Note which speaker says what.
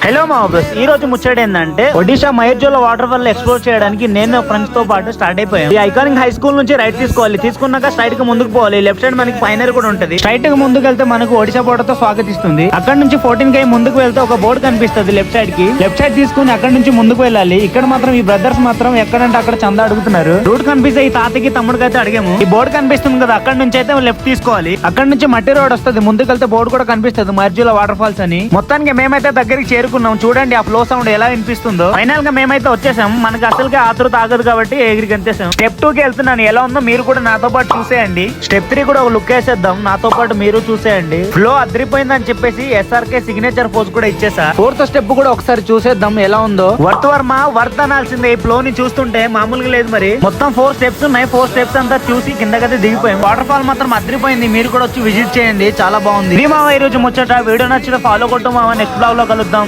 Speaker 1: Hello మా bus, ఈ రోజు ముచ్చట ఏంటంటే ఒడిశా మయూర్జోల వాటర్ ఫాల్ ఎక్స్ప్లోర్ చేయడానికి నేను ఫ్రెండ్స్ తో పాటు స్టార్ట్ అయిపోయాను. ఈ ఐకానిక్ హై స్కూల్ నుంచి రైట్ తీసుకోవాలి. తీసుకున్నాక స్ట్రైట్ గా ముందుకు పోవాలి. లెఫ్ట్ సైడ్ మనకి పైనరీ కూడా ఉంటది. స్ట్రైట్ గా ముందుకు వెళ్తే మనకు ఒడిశా బోర్డర్ తో స్వాగతిస్తుంది. అక్కడ నుంచి 14 ముందుకు వెళ్తే ఒక బోర్డు కనిపిస్తుంది లెఫ్ట్ సైడ్ కి. లెఫ్ట్ సైడ్ తీసుకుని అక్కడ నుంచి ముందుకు వెళ్ళాలి. ఇక్కడ మాత్రం ఈ బ్రదర్స్ మాత్రం ఎక్కడంటే అక్కడ చందా అడుగుతున్నారు. రూట్ కనిపిస్తే ఈ తాతకి తమ్ముడికి అయితే అడిగాము. ఈ బోర్డు కనిపిస్తుంది కదా, అక్కడ నుంచి అయితే లెఫ్ట్ తీసుకోవాలి. అక్కడ నుంచి మట్టి రోడ్ వస్తుంది. ముందుకు వెళ్తే బోర్డు కూడా కనిపిస్తుంది మయూర్జోల వాటర్ ఫాల్స్ అని. మొత్తానికి మేమైతే దగ్గరికి చేరుకున్నాం. చూడండి ఆ ఫ్లో సౌండ్ ఎలా వినిపిస్తుందో. ఫైనల్ గా మేమైతే వచ్చేసాం. మనకి అసలుకి ఆతృత ఆగదు కాబట్టి ఎగిరికి అంతేసాం. స్టెప్ 2 కి వెళ్తున్నాను. ఎలా ఉందో మీరు కూడా నాతో పాటు చూసేయండి. స్టెప్ 3 కూడా ఒక లుక్ వేసేద్దాం. నాతో పాటు మీరు చూసేయండి. ఫ్లో అదిరిపోయిందని చెప్పేసి SRK సిగ్నేచర్ పోజ్ కూడా ఇచ్చేసా. 4th స్టెప్ కూడా ఒకసారి చూసేద్దాం ఎలా ఉందో. వర్త్ అనాల్సిందే. ఈ ఫ్లో ని చూస్తుంటే మామూలుగా లేదు. మరి మొత్తం 4 స్టెప్స్ ఉన్నాయి. 4 స్టెప్స్ అంతా చూసి కిందకైతే దిగిపోయాం. వాటర్ ఫాల్ మాత్రం అదిరిపోయింది. మీరు కూడా వచ్చి విజిట్ చేయండి, చాలా బాగుంది. ఈ రోజు ముచ్చట వీడియో నచ్చితే ఫాలో కొట్టు మామ. నెక్స్ట్ బ్లాగ్ లో కలుద్దాం.